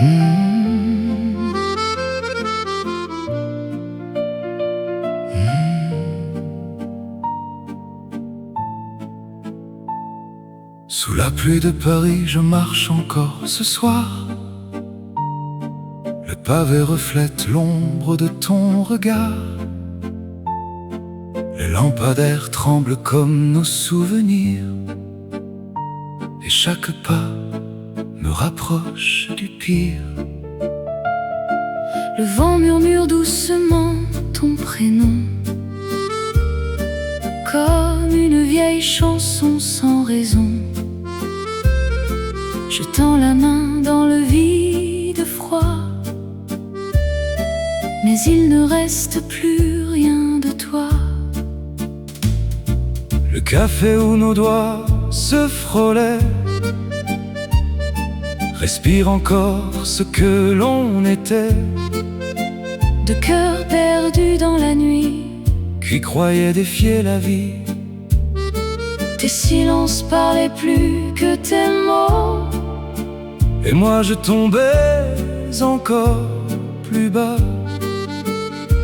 Sous la pluie de Paris, je marche encore ce soir. Le pavé reflète l'ombre de ton regard. Les lampadaires tremblent comme nos souvenirs, et chaque pas me rapproche du pire. Le vent murmure doucement ton prénom, comme une vieille chanson sans raison. Je tends la main dans le vide froid, mais il ne reste plus rien de toi. Le café où nos doigts se frôlaient respire encore ce que l'on était. De cœurs perdus dans la nuit, qui croyait défier la vie. tes silences parlaient plus que tes mots. Et moi je tombais encore plus bas.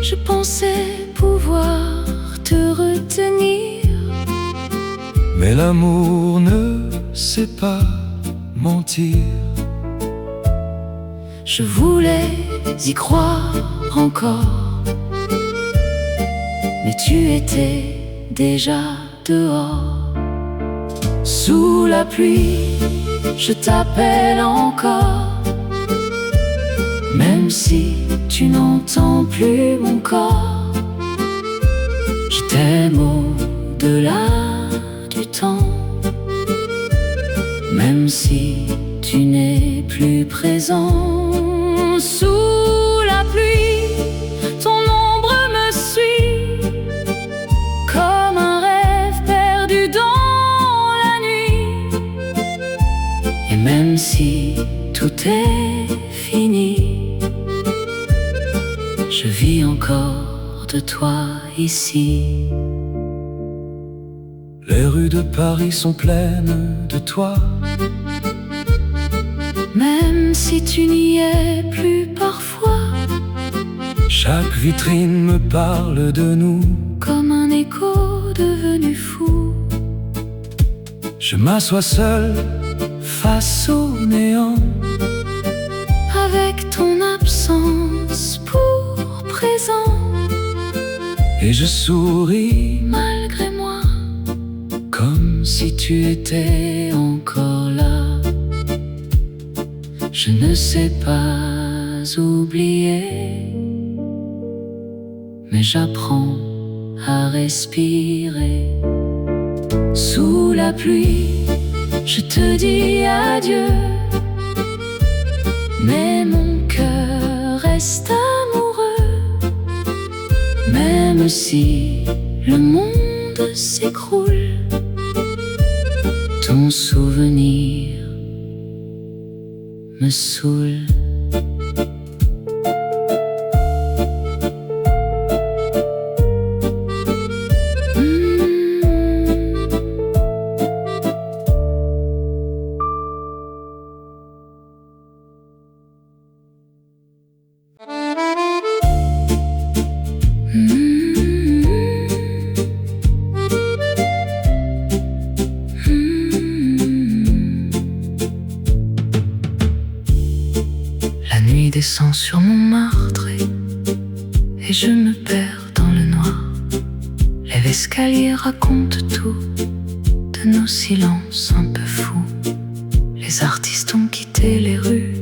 Je pensais pouvoir te retenir, mais l'amour ne sait pas mentir. je voulais y croire encore, mais tu étais déjà dehors. Sous la pluie, je t'appelle encore, même si tu n'entends plus mon corps. Je t'aime au-delà du temps, même si tu n'es plus présent. Sous la pluie, ton ombre me suit, comme un rêve perdu dans la nuit. Et même si tout est fini, je vis encore de toi ici. Les rues de Paris sont pleines de toi, même si tu n'y es plus parfois. chaque vitrine me parle de nous, Comme un écho devenu fou, je m'assois seul face au néant, avec ton absence pour présent. et je souris Malgré moi, comme si tu étais encore là. je ne sais pas oublier, mais j'apprends à respirer. Sous la pluie, je te dis adieu, mais mon cœur reste amoureux. Même si le monde s'écroule, ton souvenir me saoule. La nuit descend sur Montmartre et je me perds dans le noir. Les escaliers racontent tout de nos silences un peu fous. Les artistes ont quitté les rues,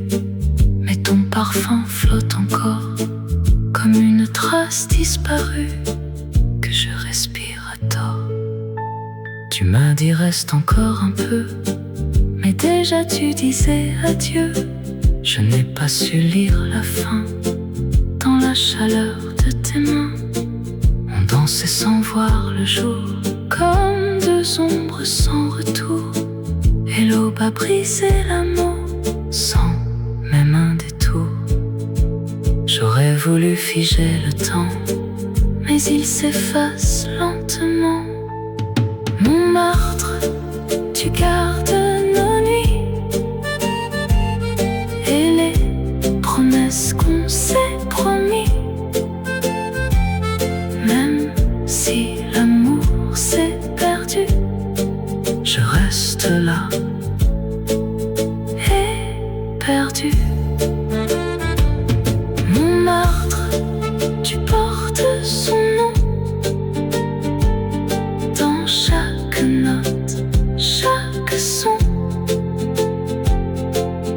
mais ton parfum flotte encore, comme une trace disparue que je respire à tort. Tu m'as dit reste encore un peu, mais déjà tu disais adieu. Je n'ai pas su lire la fin dans la chaleur de tes mains. On dansait sans voir le jour, comme deux ombres sans retour. Et l'aube a brisé l'amour sans même un détour. J'aurais voulu figer le temps, mais il s'efface lentement. Montmartre, tu gardes nos nuits et les promesses qu'on s'est promis. Même si l'amour s'est perdu, je reste là, éperdu. Montmartre, tu portes son nom dans chaque note, chaque son.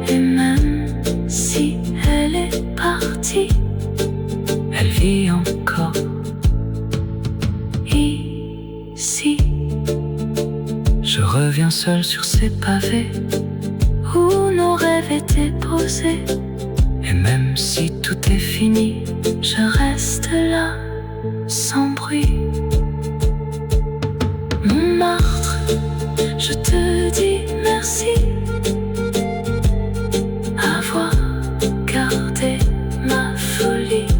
Et même si elle est partie, elle vit encore ici. Je reviens seul sur ces pavés où nos rêves étaient posés. Et même si tout est fini, je reste là, sans bruit. Montmartre, je te dis merci avoir gardé ma folie.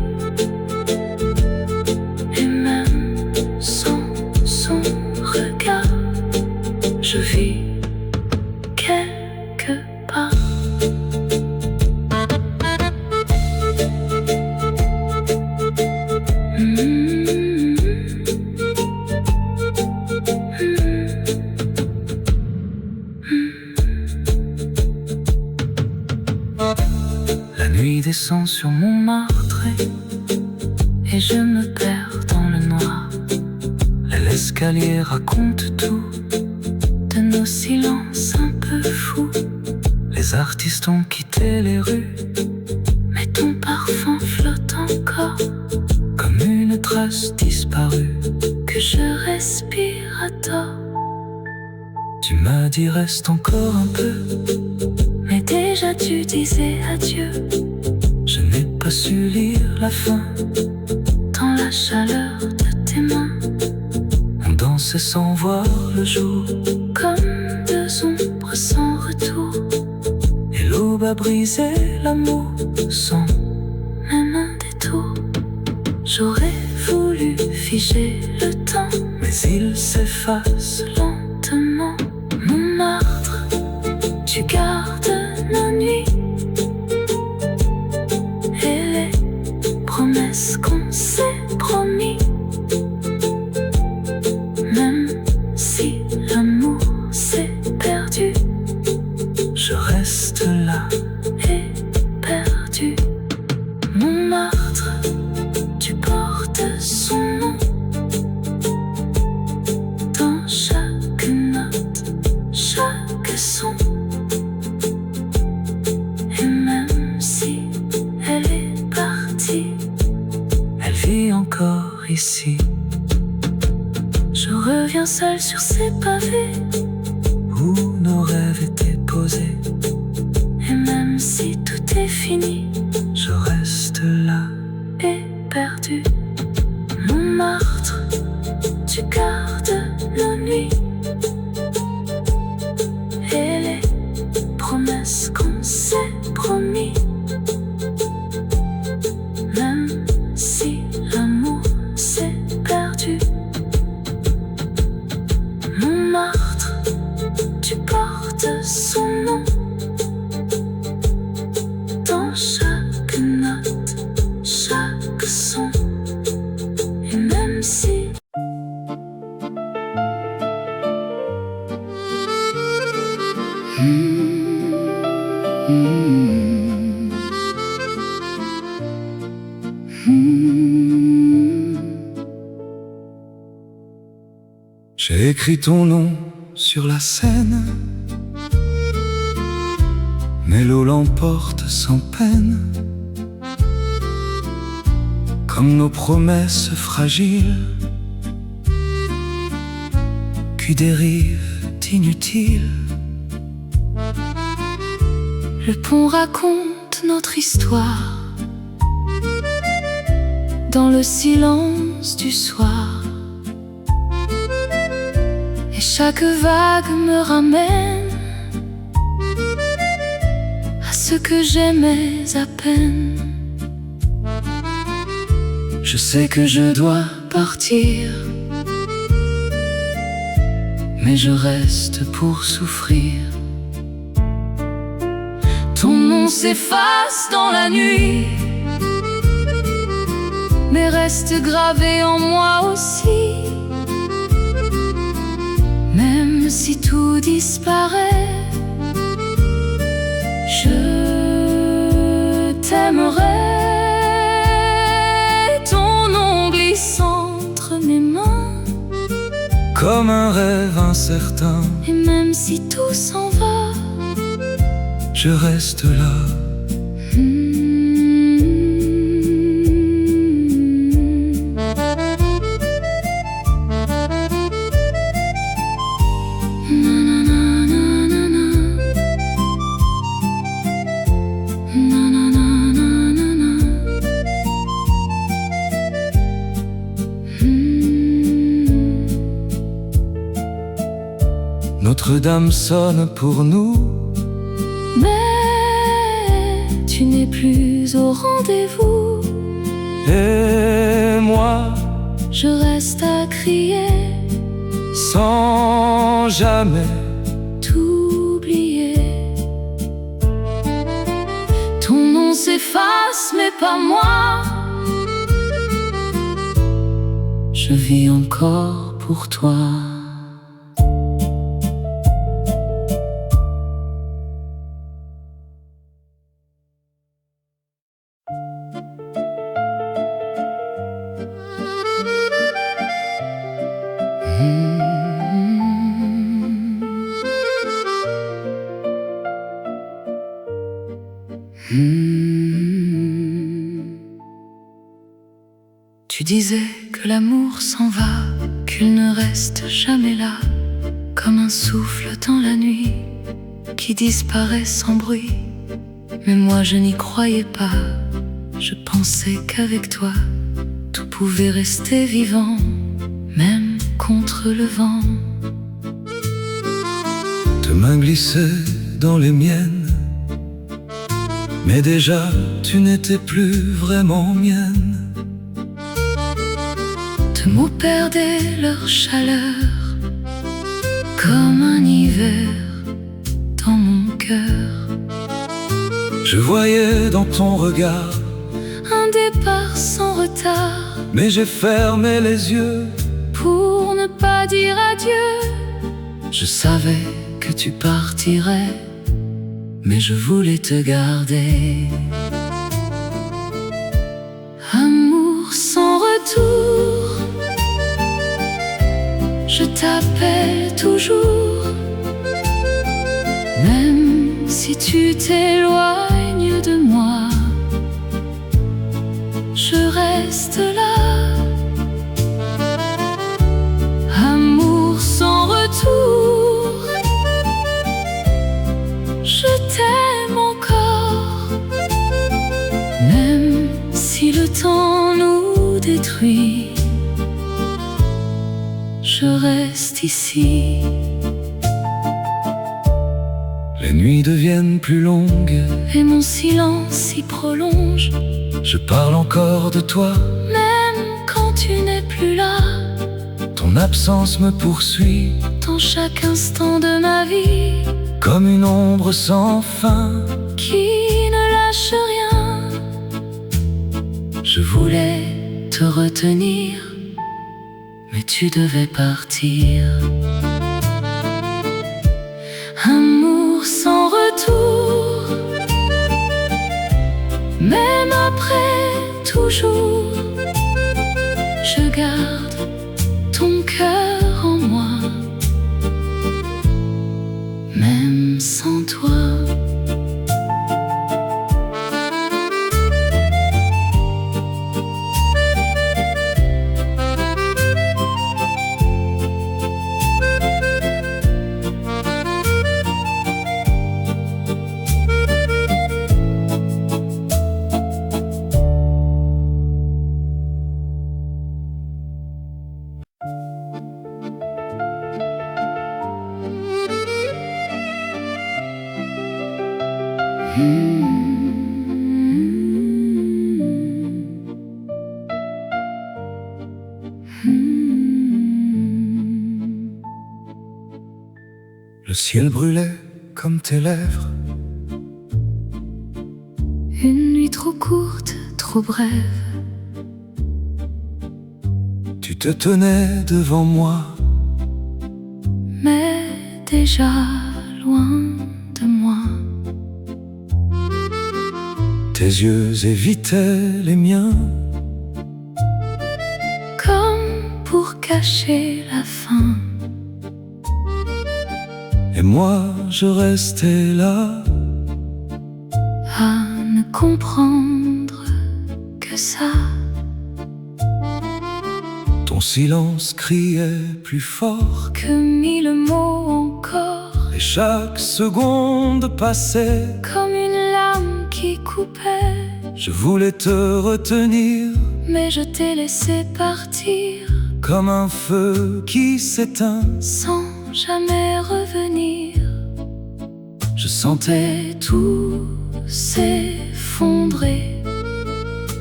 Et même sans son regard, je vis quelque part. La nuit descend sur Montmartre et je me perds dans le noir. L'escalier raconte tout de nos silences un peu fous. Les artistes ont quitté les rues, mais ton parfum flotte encore comme une trace disparue que je respire à tort. Tu m'as dit reste encore un peu, mais déjà tu disais adieu. Je n'ai pas su lire la fin, dans la chaleur de tes mains. On dansait sans voir le jour, comme deux ombres sans retour. Et l'aube a brisé l'amour sans même un détour. J'aurais voulu figer le temps, mais il s'efface lentement. Montmartre, tu gardes nos nuits et les promesses qu'on s'est promis. Même si l'amour s'est perdu, je reste là, éperdu. Montmartre, tu portes son nom dans chaque note, chaque son. Et même si elle est partie, elle vit encore ici. Je reviens seul sur ces pavés où nos rêves étaient posés. Et même si tout est fini, je reste là, éperdu. Montmartre, tu gardes nos nuits et les promesses qu'on s'est promis. Même si l'amour s'est perdu, Montmartre, tu portes son nom dans chaque note, chaque son. Et même si J'ai écrit ton nom sur la Seine, mais l'eau l'emporte sans peine, comme nos promesses fragiles qui dérivent d'inutiles. le pont raconte notre histoire dans le silence du soir. Et chaque vague me ramène à ce que j'aimais à peine. Je sais que je dois partir, mais je reste pour souffrir. Ton nom nom s'efface dans la nuit, mais reste gravé en moi aussi. Même si tout disparaît, je t'aimerai. Ton nom glisse entre mes mains, comme un rêve incertain. et même si tout s'en va, Je reste là. Notre-Dame sonne pour nous, mais tu n'es plus au rendez-vous. et moi, Je reste à crier, sans jamais t'oublier. Ton nom s'efface, mais pas moi. Je vis encore pour toi. Tu disais que l'amour s'en va, qu'il ne reste jamais là, comme un souffle dans la nuit qui disparaît sans bruit. Mais moi je n'y croyais pas, je pensais qu'avec toi tout pouvait rester vivant, même contre le vent. Tes mains glissaient dans les miennes, mais déjà tu n'étais plus vraiment mienne. Tes mots perdaient leur chaleur, comme un hiver dans mon cœur. Je voyais dans ton regard Un départ sans retard, mais j'ai fermé les yeux. pour ne pas dire adieu. Je savais que tu partirais, mais je voulais te garder. Amour sans retour, je t'appelle toujours. Même si tu t'éloignes de moi, je reste là. Amour sans retour, je t'aime encore. Même si le temps nous détruit, je reste ici. Les nuits deviennent plus longues, Et mon silence s'y prolonge, je parle encore de toi. même quand tu n'es plus là. Ton absence me poursuit, Dans chaque instant de ma vie, comme une ombre sans fin. qui ne lâche rien. Je voulais te retenir, mais tu devais partir. Amour sans retour, même après toujours, je garde ton cœur en moi, même sans toi. Le ciel brûlait comme tes lèvres, Une nuit trop courte, trop brève. Tu te tenais devant moi, Mais déjà loin de moi. tes yeux évitaient les miens, Comme pour cacher la faim. et moi je restais là, À ne comprendre que ça. ton silence criait plus fort, Que mille mots encore. et chaque seconde passait. Comme une lame qui coupait. Je voulais te retenir, Mais je t'ai laissé partir. comme un feu qui s'éteint. Sans jamais revenir. Je sentais Tout s'effondrer.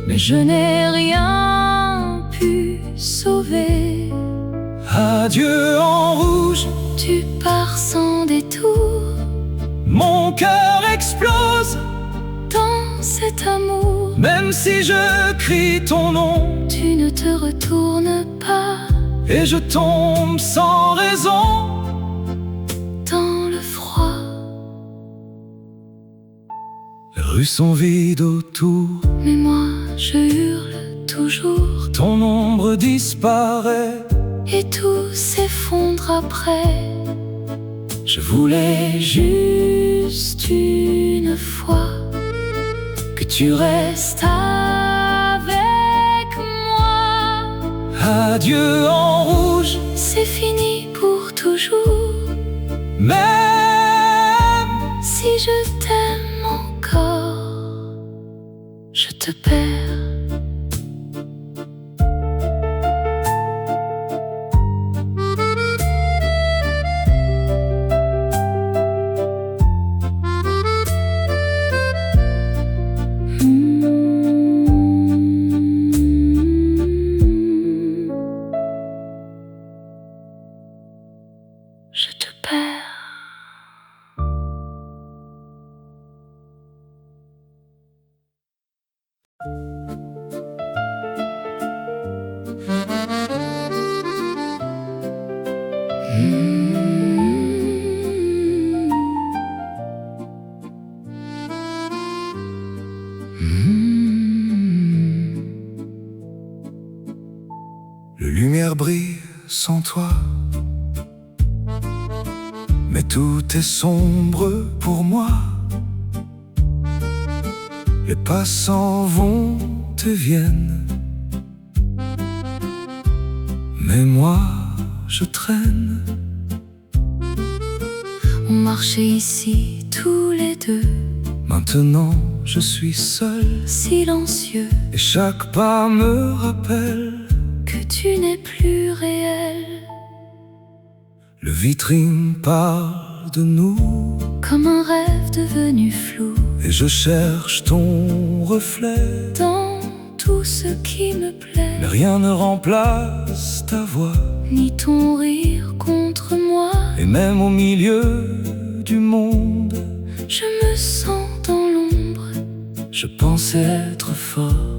Mais je n'ai rien pu sauver. adieu en rouge, Tu pars sans détour. mon cœur explose. Dans cet amour, Même si je crie ton nom, tu ne te retournes pas. et je tombe sans raison. Dans le froid, Les rues sont vides autour, mais moi je hurle toujours. ton ombre disparaît. Et tout s'effondre après. Je voulais Juste une fois que tu restes. avec moi. Adieu en rouge, C'est fini pour toujours. même Si je t'aime encore, je te perds. Je te perds. La lumière brille sans toi, mais tout est sombre pour moi. Les passants vont et viennent, mais moi je traîne. On marchait ici tous les deux, Maintenant je suis seul, silencieux, et chaque pas me rappelle que tu n'es plus réel. le vitrine parle de nous, Comme un rêve devenu flou. et je cherche ton reflet. Dans tout ce qui me plaît, Mais rien ne remplace ta voix, ni ton rire contre moi. et même au milieu du monde, Je me sens dans l'ombre, je pensais être fort.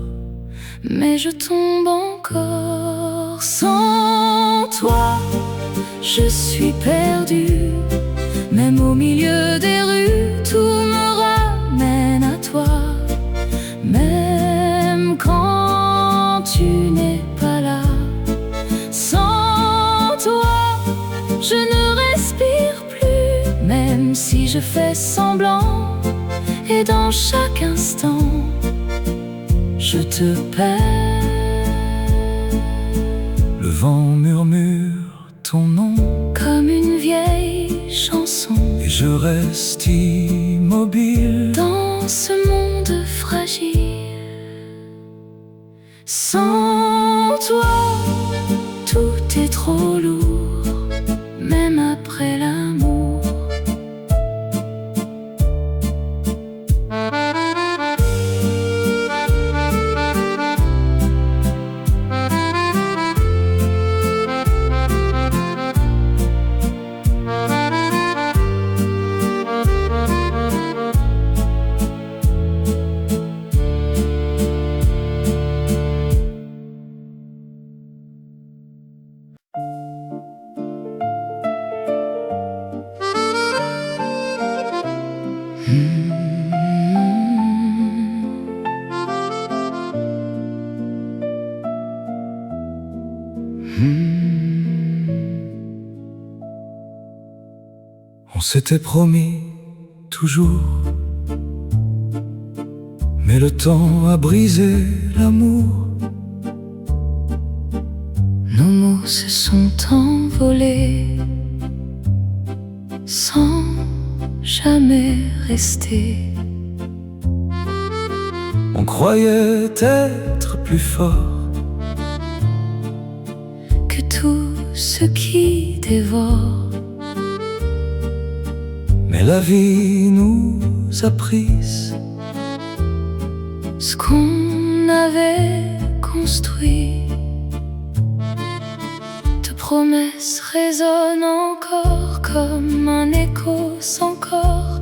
mais je tombe encore. Sans toi, je suis perdu. Même au milieu des rues, tout me ramène à toi. Même quand tu n'es pas là. Sans toi, je ne respire plus. Même si je fais semblant, et dans chaque instant, je te perds. Le vent murmure ton nom, Comme une vieille chanson, et je reste immobile. dans ce monde fragile. Sans toi, tout est trop lourd, même après l'amour. On s'était promis toujours, mais le temps a brisé l'amour. Nos mots se sont envolés sans jamais rester. On croyait être plus fort que tout ce qui dévore. Mais la vie nous a prises ce qu'on avait construit. De promesses résonnent encore comme un écho sans corps,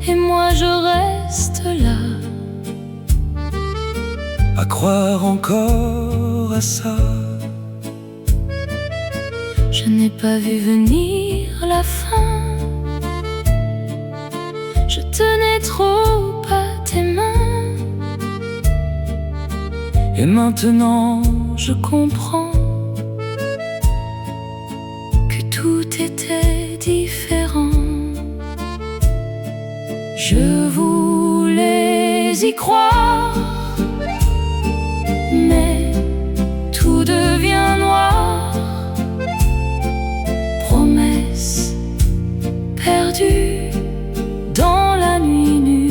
et moi je reste là, à croire encore à ça. Je n'ai pas vu venir la fin. Je tenais trop à tes mains, Et maintenant je comprends que tout était différent. Je voulais y croire, mais tout devient noir. Promesse perdue dans la nuit nue.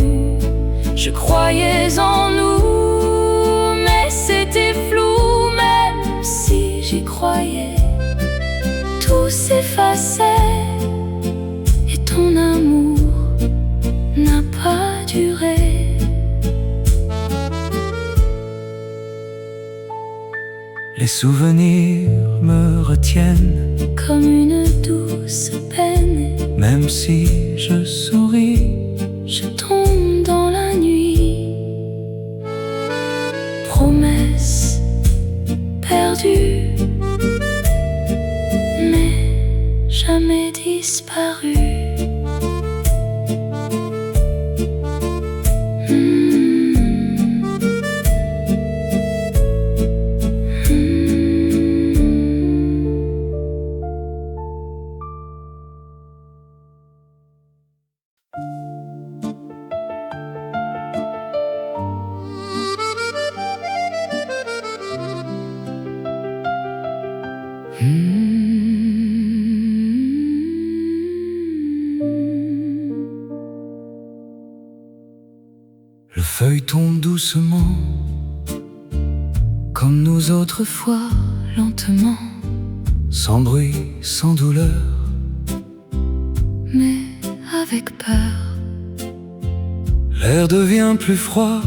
Je croyais en nous, mais c'était flou. Même si j'y croyais, tout s'effaçait, et ton amour n'a pas duré. les souvenirs me retiennent, Comme une douce peine, même si je souris. je tombe dans la nuit. Promesse perdue, mais jamais disparue. Le feuille tombe doucement, comme nous Autrefois, lentement, sans bruit, sans douleur. mais avec peur, L'air devient plus froid,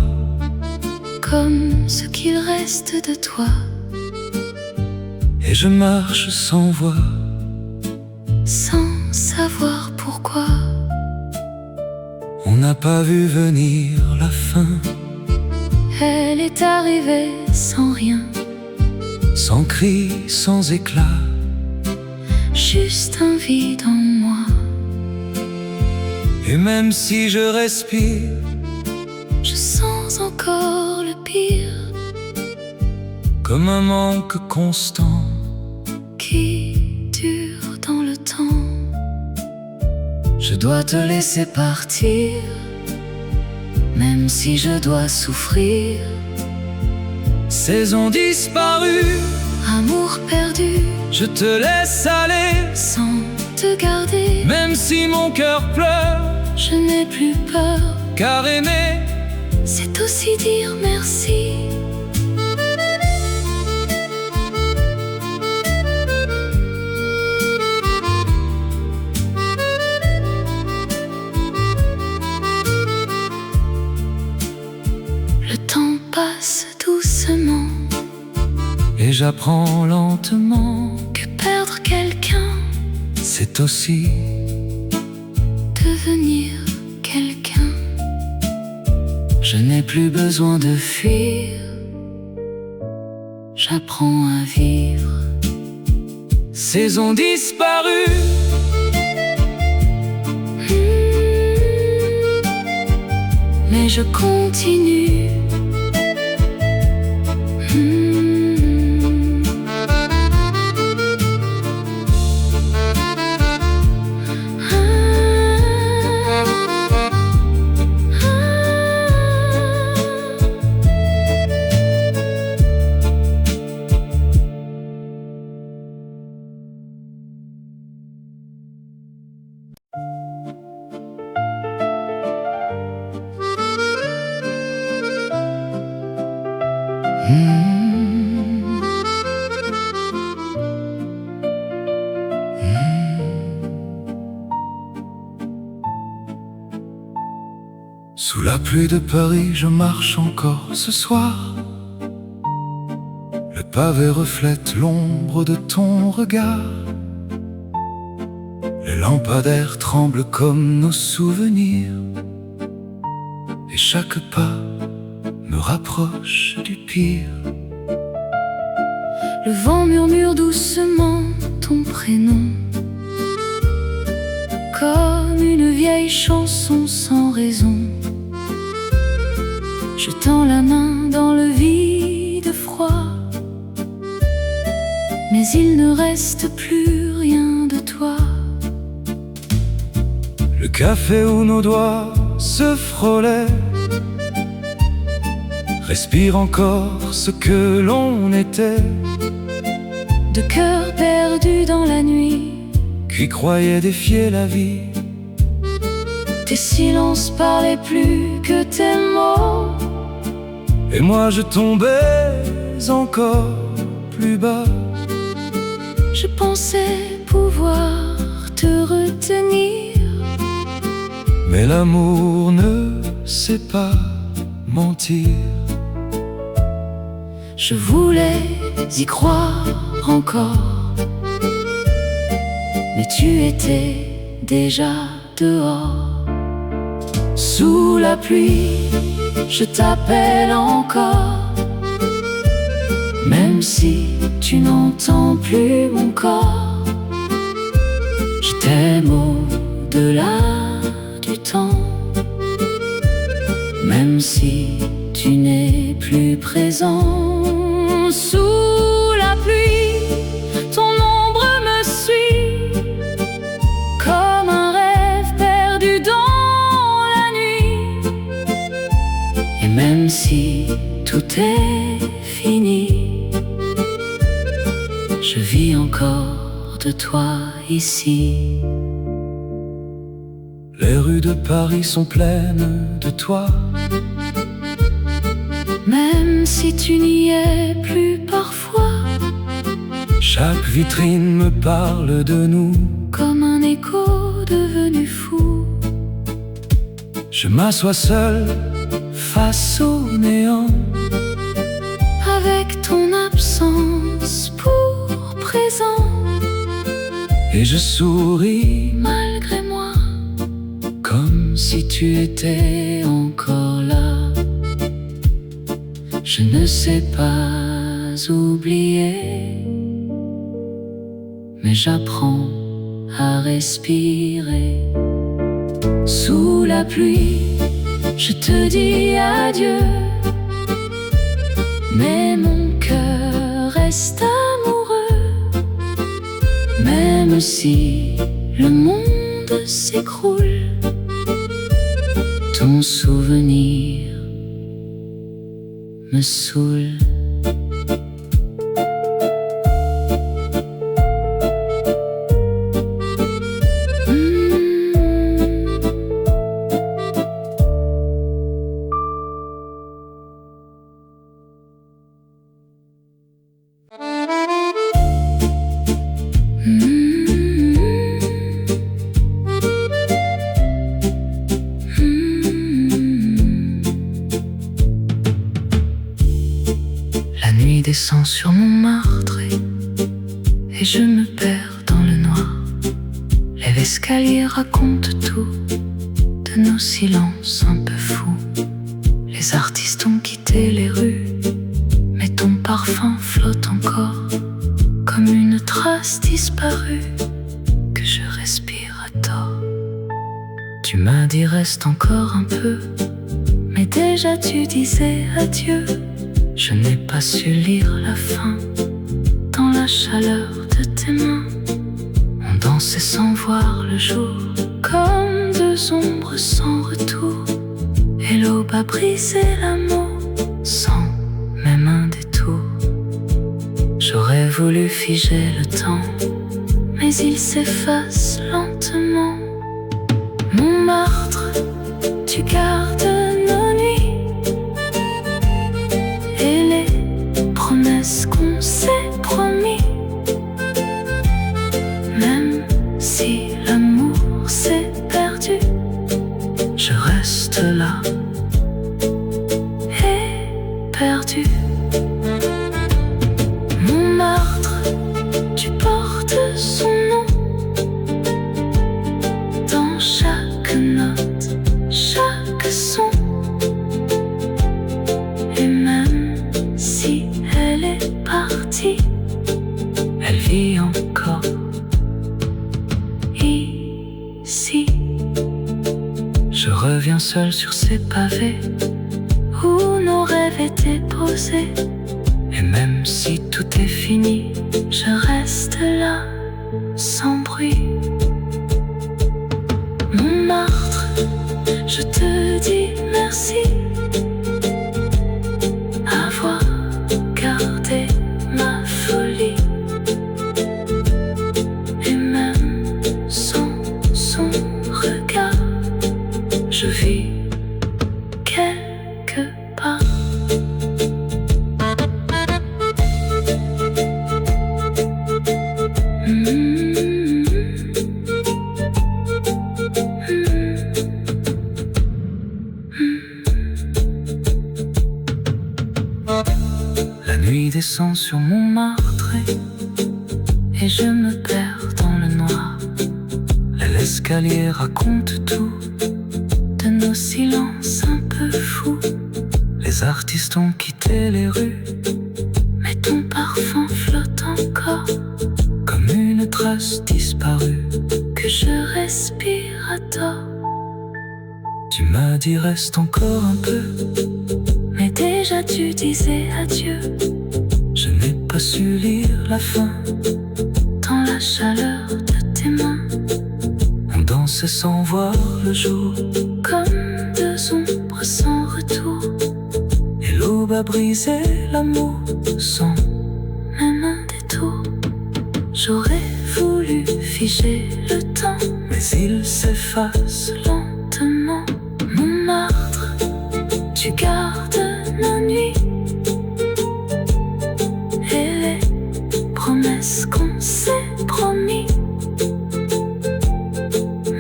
comme ce qu'il reste de toi. et je marche sans voix, Sans savoir pourquoi, on n'a pas vu venir la fin. elle est arrivée sans rien, Sans cri, sans éclat, juste un vide en moi. et même si je respire, Je sens encore le pire comme un manque constant. qui dure dans le temps. Je dois te laisser partir, Même si je dois souffrir, saison disparue, amour perdu, je te laisse aller. sans te garder, Même si mon cœur pleure, je n'ai plus peur. car aimer, C'est aussi dire merci. Le temps passe doucement, et j'apprends lentement, que perdre quelqu'un, c'est aussi devenir quelqu'un. je n'ai plus besoin de fuir. J'apprends à vivre. Saison disparue, Mais je continue. Sous la pluie de Paris, je marche encore ce soir. Le pavé reflète l'ombre de ton regard. Les lampadaires tremblent comme nos souvenirs, et chaque pas me rapproche du pire. Le vent murmure doucement ton prénom, comme une vieille chanson sans raison. Je tends la main dans le vide froid, mais il ne reste plus rien de toi. Le café où nos doigts se frôlaient respire encore ce que l'on était. De cœurs perdus dans la nuit, qui croyait défier la vie. tes silences parlaient plus que tes mots. Et moi je tombais encore plus bas. Je pensais pouvoir te retenir, mais l'amour ne sait pas mentir. je voulais y croire encore, mais tu étais déjà dehors. Sous la pluie, je t'appelle encore, même si tu n'entends plus mon corps. Je t'aime au-delà du temps, même si tu n'es plus présent. Sous la pluie, ton ombre me suit, comme un rêve perdu dans la nuit. Et même si tout est fini, je vis encore de toi ici. Les rues de Paris sont pleines de toi, même si tu n'y es plus parfois. chaque vitrine me parle de nous, Comme un écho devenu fou, je m'assois seul face au néant, avec ton absence pour présent. et je souris Malgré moi, comme si tu étais encore là. je ne sais pas oublier, mais j'apprends à respirer. Sous la pluie, je te dis adieu, mais mon cœur reste amoureux. Même si le monde s'écroule, ton souvenir me saoule. La nuit descend sur mon martre et je me perds dans le noir. Les escaliers racontent tout de nos silences un peu fous. Les artistes ont quitté les rues, mais ton parfum flotte encore, comme une trace disparue que je respire à tort. Tu m'as dit reste encore un peu, mais déjà tu disais adieu. Je n'ai pas su lire la fin dans la chaleur de tes mains. On dansait sans voir le jour, comme deux ombres sans retour. Et l'aube a brisé l'amour sans même un détour. J'aurais voulu figer le temps, mais il s'efface lentement. Montmartre, tu gardes nos nuits et les ici. Je reviens seul sur ces pavés où nos rêves étaient posés. Et même si tout est fini, je reste là, sans bruit. Montmartre, je te dis merci. Avoir gardé ma folie. Et même sans son regard, je vis quelque part. La nuit descend sur Montmartre et je me perds dans le noir. L'escalier raconte tout de nos silences un peu fous. Les artistes ont quitté les rues, mais ton parfum flotte encore comme une trace disparue que je respire à tort. Tu m'as dit reste encore un peu, mais déjà tu disais adieu. Je n'ai pas su lire la fin, dans la chaleur de tes mains. On dansait sans voir le jour, comme deux ombres sans retour. Et l'aube a brisé l'amour sans même un détour. J'aurais voulu figer le temps, mais il s'efface lentement. Montmartre, tu gardes nos nuits et les promesses qu'on s'est promis.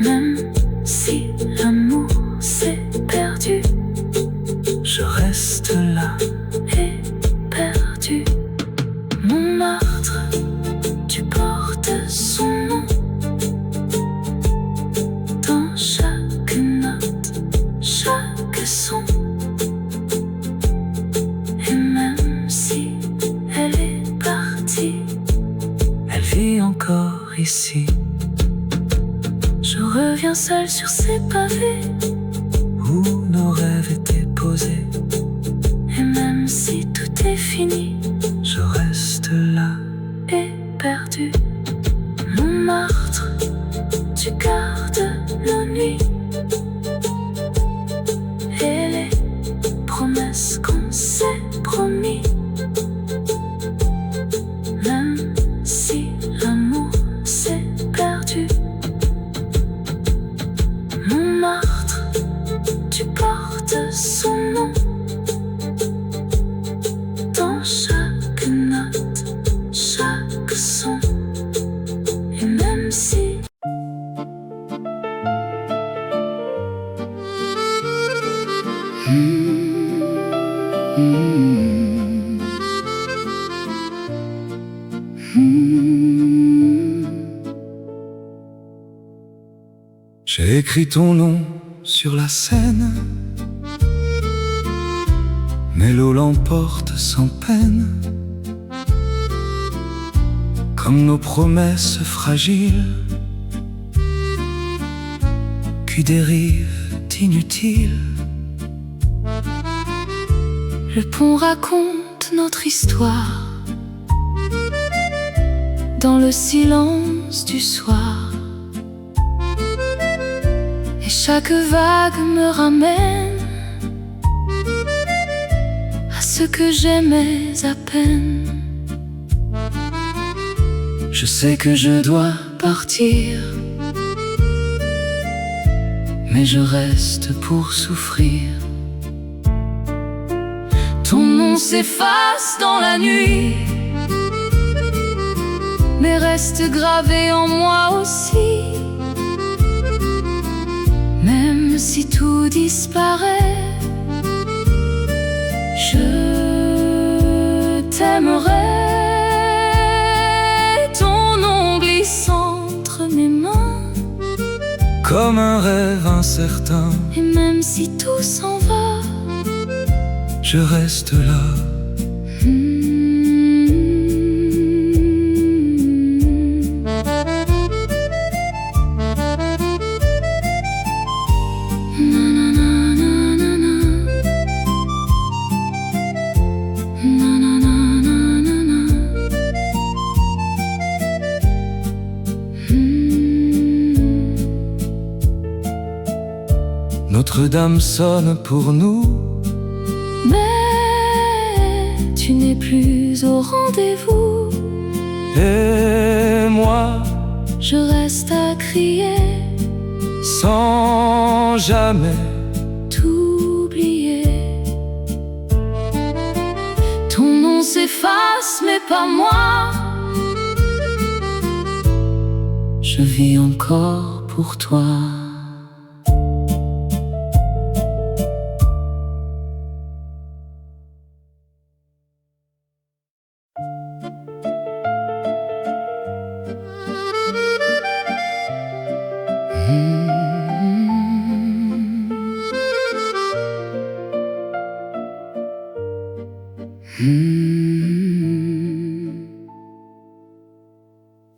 Même si l'amour s'est perdu, je reste là, éperdu. Montmartre, tu portes son nom dans chaque note, chaque son. Et même si elle est partie, elle vit encore ici. Je reviens seul sur ces pavés où nos rêves étaient posés. Et même si tout est fini, je reste là, éperdu. Montmartre, tu gardes nos nuits et les promesses qu'on s'est promis. Même si l'amour s'est perdu, Montmartre, tu portes son nom dans chaque note, chaque son. Et même si J'ai écrit ton nom sur la Seine, mais l'eau l'emporte sans peine, comme nos promesses fragiles qui dérivent inutiles. le pont raconte notre histoire dans le silence du soir. Et chaque vague me ramène à ce que j'aimais à peine. Je sais que je dois partir, mais je reste pour souffrir. Ton nom s'efface dans la nuit, mais reste gravé en moi aussi. Même si tout disparaît, je t'aimerai. Ton nom glisse entre mes mains, comme un rêve incertain. et même si tout s'en va, Je reste là. Notre-Dame sonne pour nous. Mais tu n'es plus au rendez-vous. Et moi, je reste à crier sans jamais t'oublier. Ton nom s'efface, mais pas moi. Je vis encore pour toi.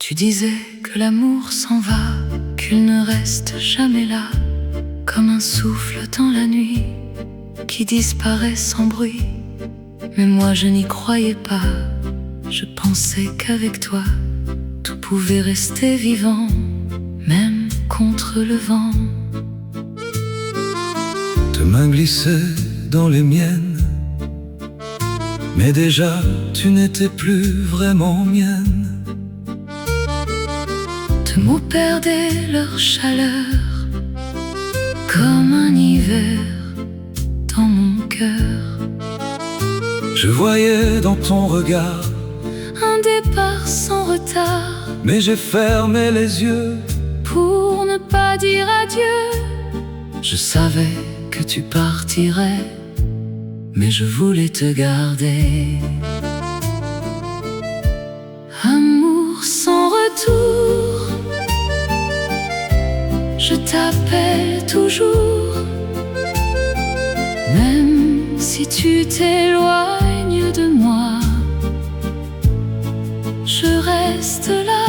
Tu disais que l'amour s'en va, qu'il ne reste jamais là, comme un souffle dans la nuit qui disparaît sans bruit. Mais moi je n'y croyais pas, je pensais qu'avec toi tout pouvait rester vivant, même contre le vent. Tes mains glissaient dans les miennes, mais déjà tu n'étais plus vraiment mienne. Tes mots perdaient leur chaleur, comme un hiver dans mon cœur. Je voyais dans ton regard un départ sans retard, mais j'ai fermé les yeux pour ne pas dire adieu. Je savais que tu partirais, mais je voulais te garder. Amour sans retour, je t'appelle toujours. Même si tu t'éloignes de moi, je reste là.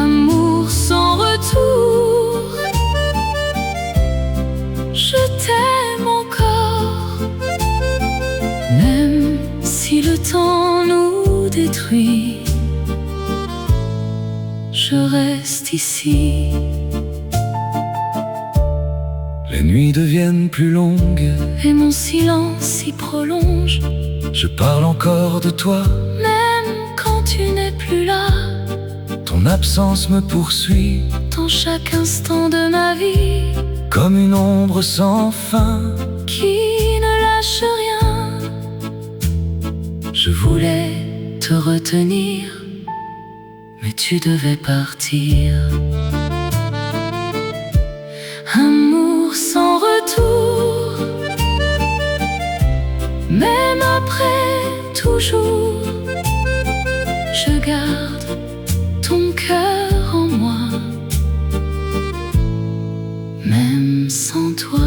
Amour sans retour, je t'aime encore. Même si le temps nous détruit, je reste ici. Les nuits deviennent plus longues et mon silence s'y prolonge. Je parle encore de toi, même quand tu n'es plus là. Ton absence me poursuit dans chaque instant de ma vie, comme une ombre sans fin qui ne lâche rien. Je voulais te retenir, mais tu devais partir. Amour sans retour, même après toujours, je garde ton cœur en moi, même sans toi.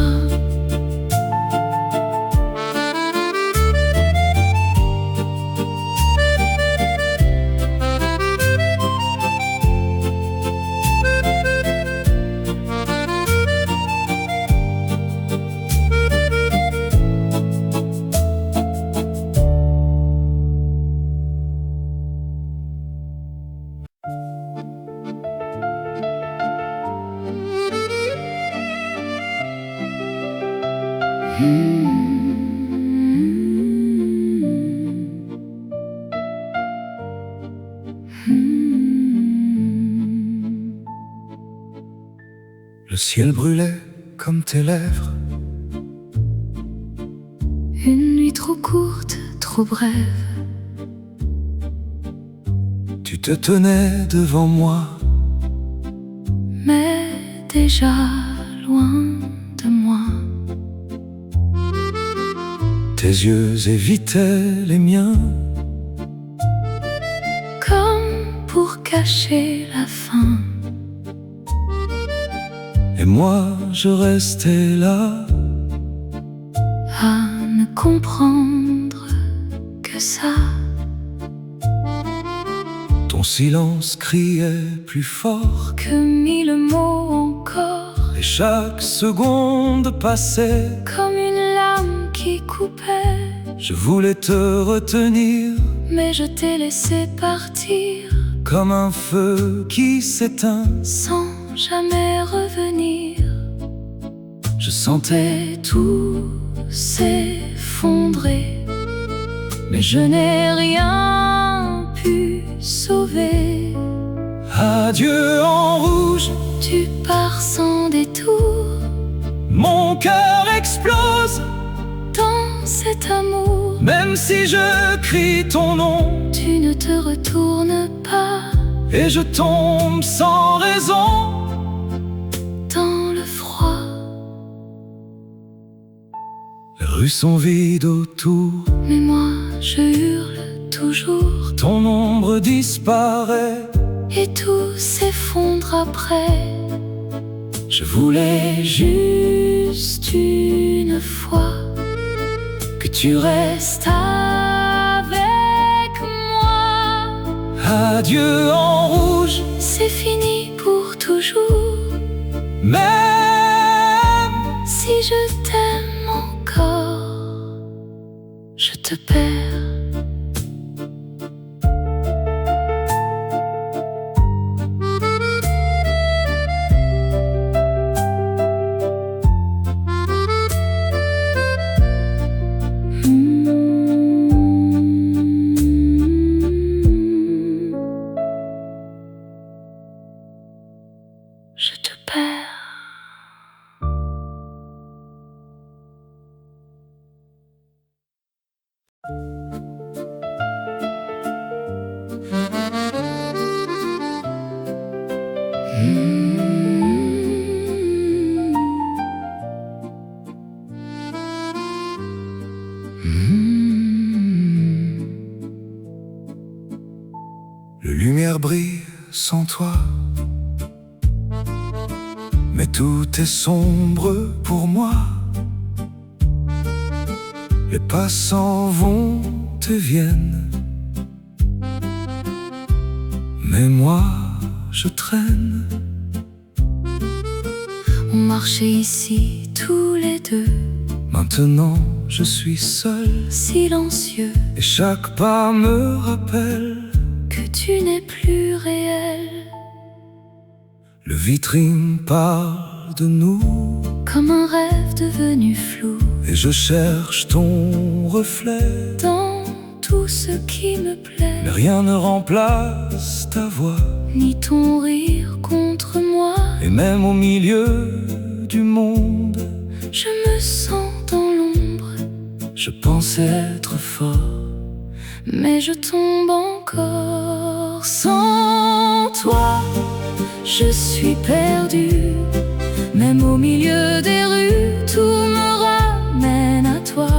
Le ciel brûlait comme tes lèvres. Une nuit trop courte, trop brève. Tu te tenais devant moi, mais déjà loin de moi. Tes yeux évitaient les miens, comme pour cacher la faim. Et moi je restais là, à ne comprendre que ça. Ton silence criait plus fort que mille mots encore. Et chaque seconde passait comme une lame qui coupait. Je voulais te retenir, mais je t'ai laissé partir comme un feu qui s'éteint sans jamais revenir. Je sentais Tout s'effondrer, mais je n'ai rien pu sauver. adieu en rouge. Tu pars sans détour Mon cœur explose, dans cet amour. même si je crie ton nom. Tu ne te retournes pas Et je tombe sans raison dans le froid. Les rues sont vides autour, Mais moi je hurle toujours, ton ombre disparaît. et tout s'effondre après. Je voulais Juste une fois que tu restes. avec moi. Adieu en rouge, C'est fini pour toujours. même Si je t'aime encore, je te perds. Je te perds. La lumière brille sans toi, mais tout est sombre pour moi. Les passants vont et viennent, mais moi je traîne. On marchait ici tous les deux, Maintenant je suis seul, silencieux, et chaque pas me rappelle que tu n'es plus réel. le vitrine parle de nous, Comme un rêve devenu flou, et je cherche ton reflet. dans tout ce qui me plaît, Mais rien ne remplace ta voix, ni ton rire contre moi. et même au milieu du monde, Je me sens dans l'ombre, je pensais être fort. mais je tombe encore. Sans toi, je suis perdu. Même au milieu des rues, tout me ramène à toi.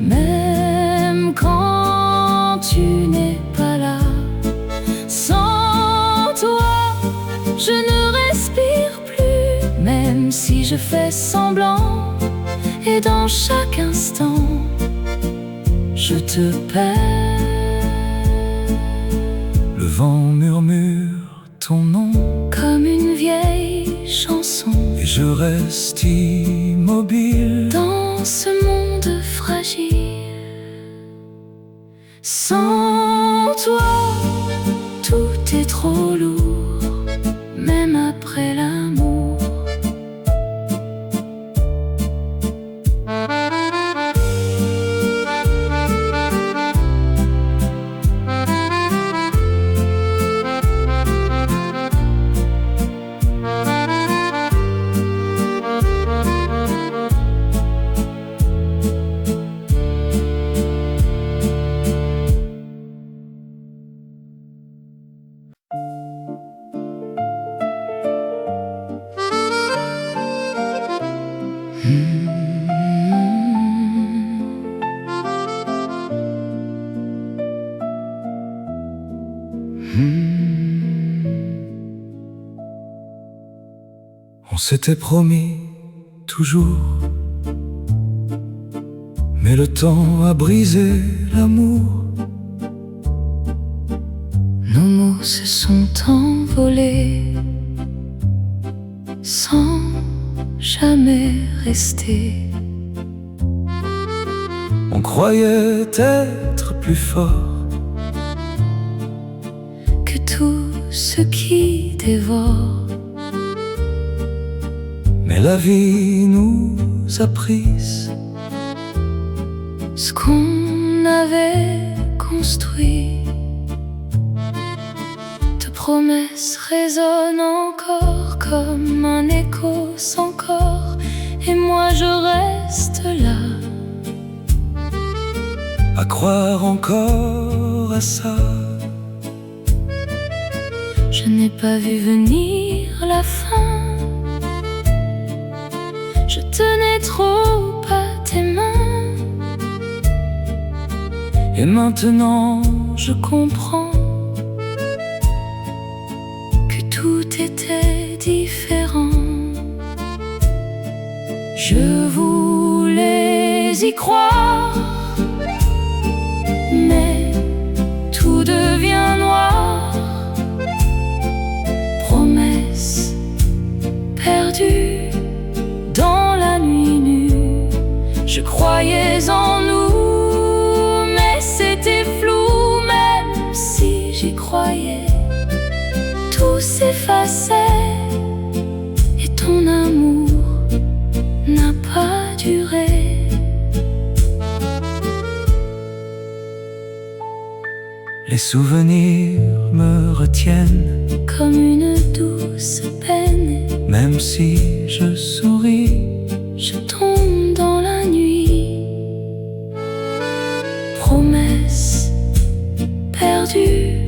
Même quand tu n'es pas là. Sans toi, je ne respire plus. Même si je fais semblant, et dans chaque instant, je te perds. Le vent murmure ton nom, Comme une vieille chanson, et je reste immobile. dans ce monde fragile. Sans toi, tout est trop lourd, même après l'amour. On s'était promis toujours, mais le temps a brisé l'amour. Nos mots se sont envolés sans jamais rester. On croyait être plus fort Que tout ce qui dévore la vie nous a prises. Ce qu'on avait construit, de promesses résonnent encore comme un écho sans corps, et moi je reste là, à croire encore à ça. Je n'ai pas vu venir la fin. Je tenais trop à tes mains, Et maintenant je comprends que tout était différent. Je voulais y croire, mais tout devient noir. Promesse perdue dans la nuit nue. Je croyais en nous, mais c'était flou. Même si j'y croyais, tout s'effaçait et ton amour n'a pas duré. les souvenirs me retiennent, Comme une douce peine, même si je souris. je tombe dans la nuit. Promesse perdue,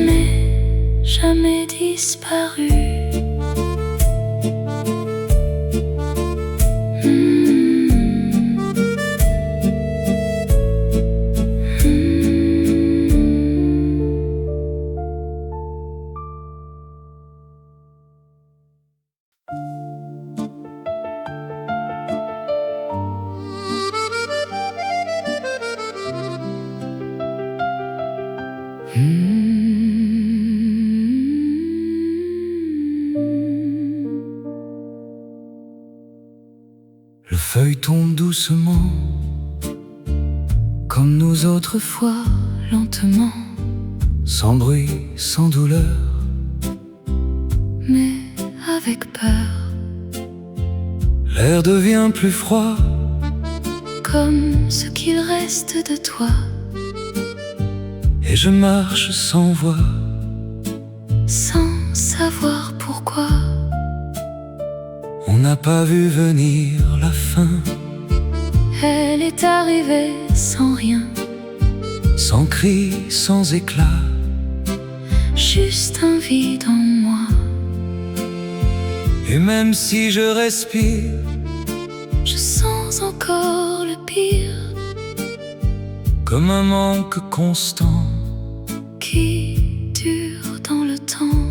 mais jamais disparue. Le feuille tombe doucement, comme nous autrefois, Lentement, sans bruit, sans douleur. mais avec peur, L'air devient plus froid, comme ce qu'il reste de toi. et je marche sans voix. Sans savoir pourquoi, On n'a pas vu venir la fin, elle est arrivée sans rien, sans cri, sans éclat. juste un vide en moi. Et même si je respire, Je sens encore le pire comme un manque constant, qui dure dans le temps.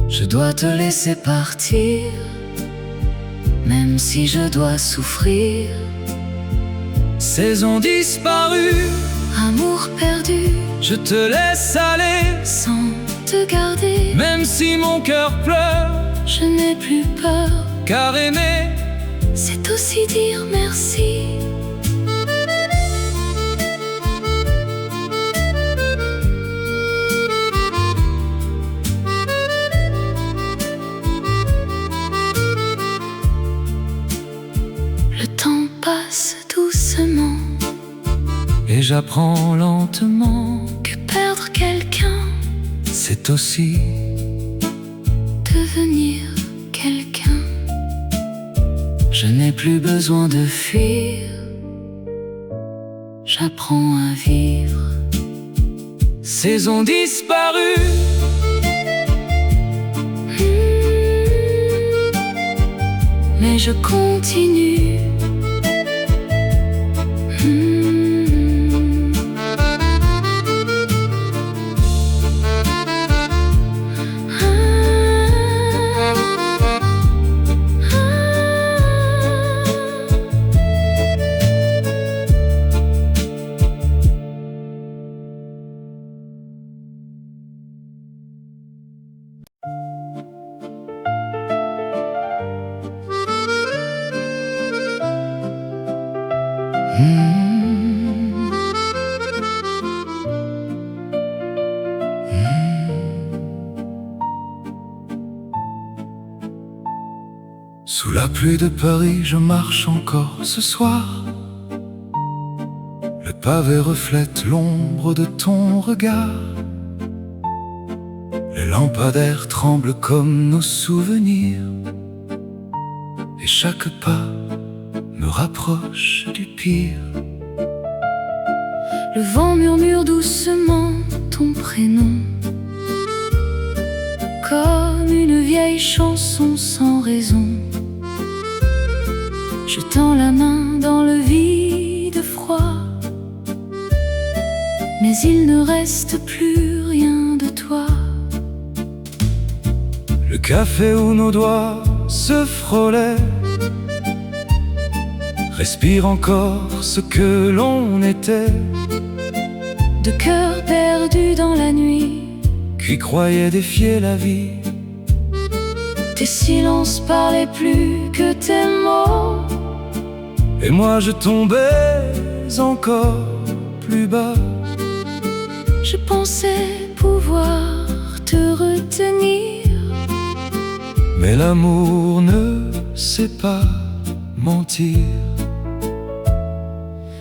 je dois te laisser partir, Même si je dois souffrir, saison disparue. amour perdu, Je te laisse aller, sans te garder. même si mon cœur pleure. Je n'ai plus peur, Car aimer, c'est aussi dire merci. Le temps passe doucement, et j'apprends lentement, que perdre quelqu'un, c'est aussi devenir quelqu'un. je n'ai plus besoin de fuir. J'apprends à vivre. Saison disparue, Mais je continue. Sous la pluie de Paris, je marche encore ce soir. Le pavé reflète l'ombre de ton regard. Les lampadaires tremblent comme nos souvenirs, et chaque pas me rapproche du pire. Le vent murmure doucement ton prénom, comme une vieille chanson sans raison. Je tends la main dans le vide froid, mais il ne reste plus rien de toi. Le café où nos doigts se frôlaient respire encore ce que l'on était. De cœurs perdus dans la nuit, qui croyait défier la vie. tes silences parlaient plus que tes mots. Et moi je tombais encore plus bas. Je pensais pouvoir te retenir, mais l'amour ne sait pas mentir.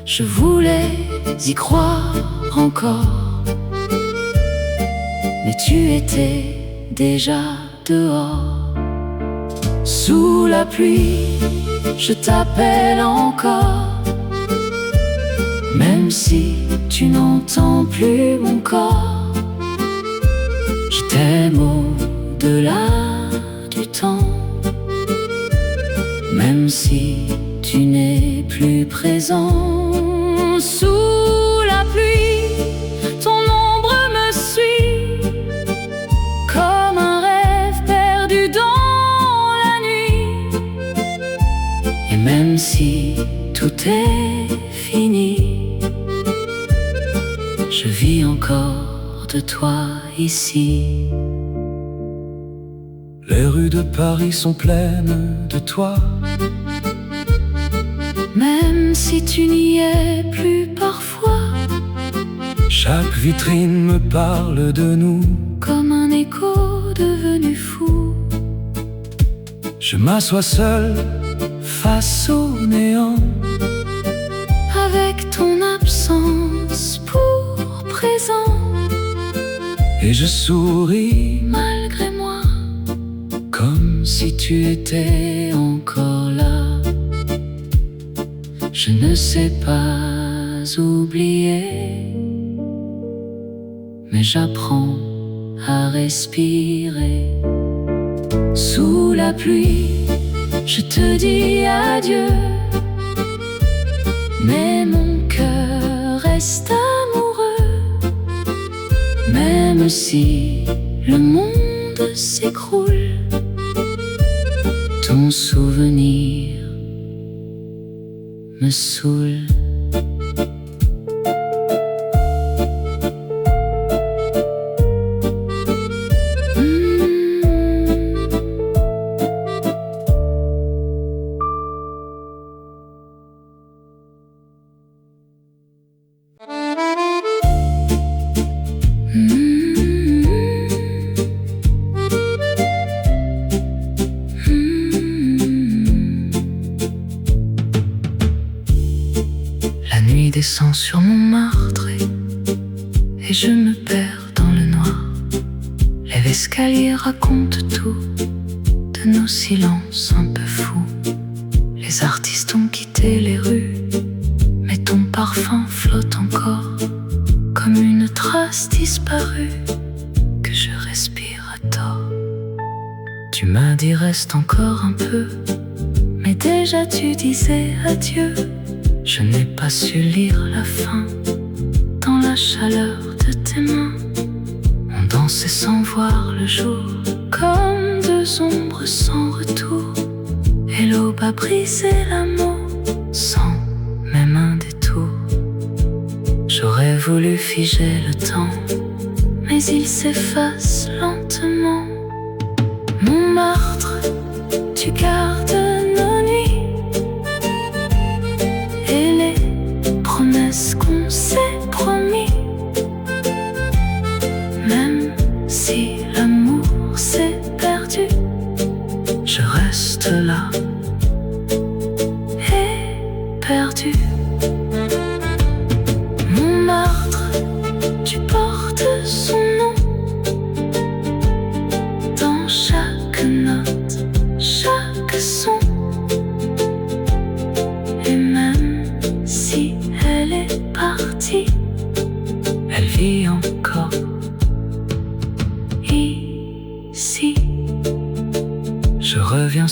je voulais y croire encore, mais tu étais déjà dehors. Sous la pluie, je t'appelle encore, même si tu n'entends plus mon corps. Je t'aime au-delà du temps, même si tu n'es plus présent. Sous la pluie, ton ombre me suit, comme un rêve perdu dans la nuit. Et même si tout est fini, je vis encore de toi ici. Les rues de Paris sont pleines de toi, même si tu n'y es plus parfois. chaque vitrine me parle de nous, Comme un écho devenu fou, je m'assois seul face au néant. avec ton absence pour présent. Et je souris Malgré moi, comme si tu étais encore là. je ne sais pas oublier, mais j'apprends à respirer. Sous la pluie, je te dis adieu, mais mon cœur reste amoureux. Même si le monde s'écroule, ton souvenir me saoule. La nuit descend sur mon marbré et je me perds dans le noir. Les escaliers racontent tout de nos silences un peu fous. Les artistes ont quitté les rues, mais ton parfum flotte encore, comme une trace disparue que je respire à tort. Tu m'as dit reste encore un peu, mais déjà tu disais adieu. Je n'ai pas su lire la fin dans la chaleur de tes mains. On dansait sans voir le jour, comme deux ombres sans retour. Et l'aube a brisé l'amour sans même un détour. J'aurais voulu figer le temps, mais il s'efface lentement. Montmartre, tu gardes nos nuits et les promesses qu'on s'est promis. Même si l'amour s'est perdu, je reste là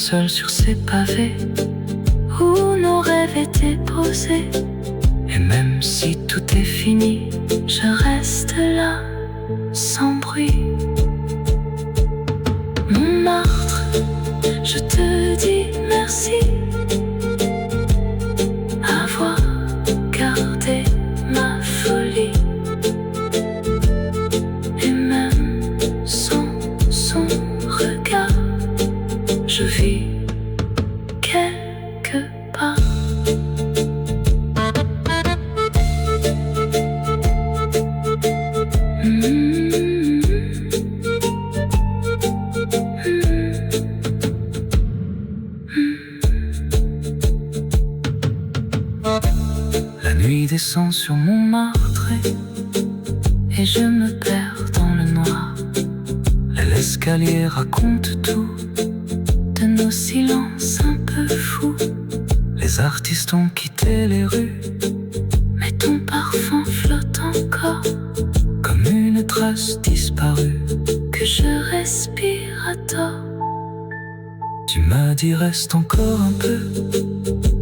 seul sur ces pavés où nos rêves étaient posés. Et même si tout est fini, je reste là, sans bruit. Montmartre, je te dis merci avoir gardé ma folie. Et même sans son regard, je vis quelque part. La nuit descend sur Montmartre et je me perds dans le noir. L'escalier raconte tout De nos silences un peu fous, Les artistes ont quitté les rues mais ton parfum flotte encore, comme une trace disparue. que je respire à tort. Tu m'as dit reste encore un peu,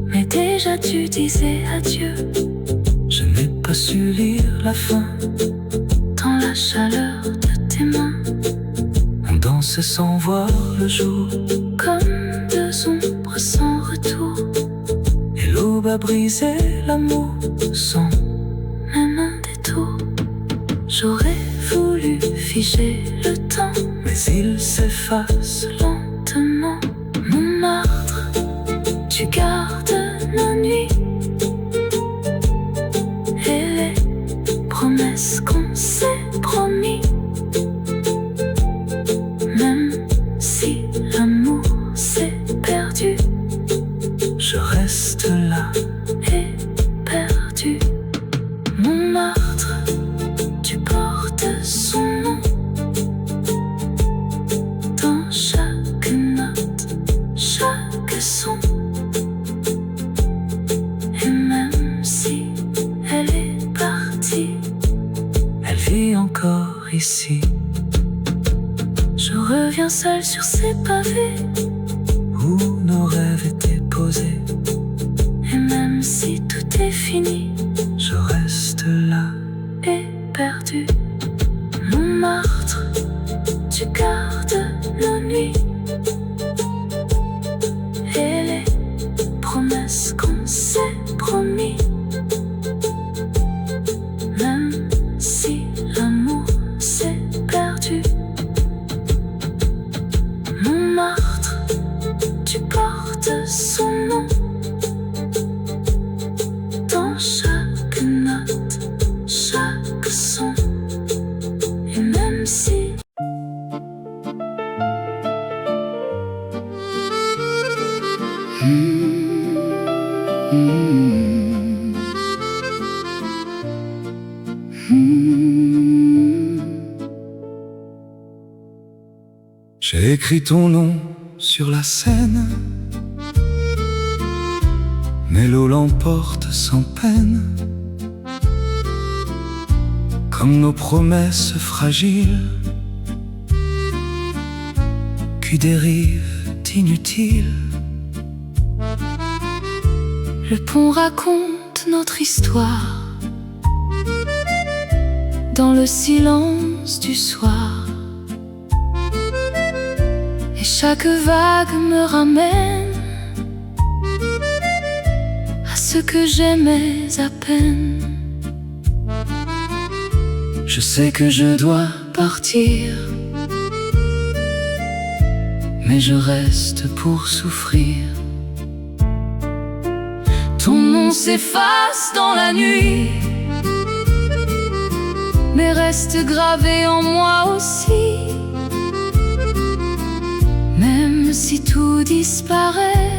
Mais déjà tu disais adieu. je n'ai pas su lire la fin. Dans la chaleur de tes mains, On dansait sans voir le jour, comme deux ombres sans retour. et l'aube a brisé l'amour sans Même un détour. J'aurais voulu figer le temps mais il s'efface. lentement. Montmartre, tu gardes nos nuits et les promesses qu'on s'est promis. Même si l'amour s'est perdu, Je reste là, et perdu. Montmartre, tu portes son nom dans chaque note, chaque son. Et même si elle est partie, elle vit encore ici, je reviens seul sur ces pavés. où nos rêves étaient posés. Et même si tout est fini, Je reste là, et perdu. Montmartre, tu gardes nos nuits et les promesses qu'on s'est promis. Même si l'amour s'est perdu. Montmartre, tu portes son nom dans chaque note, chaque son. Et même si j'ai écrit ton nom sur la Seine, mais l'eau l'emporte sans peine, comme nos promesses fragiles qui dérivent inutiles. le pont raconte notre histoire dans le silence du soir, et chaque vague me ramène à ce que j'aimais à peine. Je sais que je dois Partir, mais je reste pour souffrir. ton nom s'efface dans la nuit, mais reste gravé en moi aussi. Même si tout disparaît,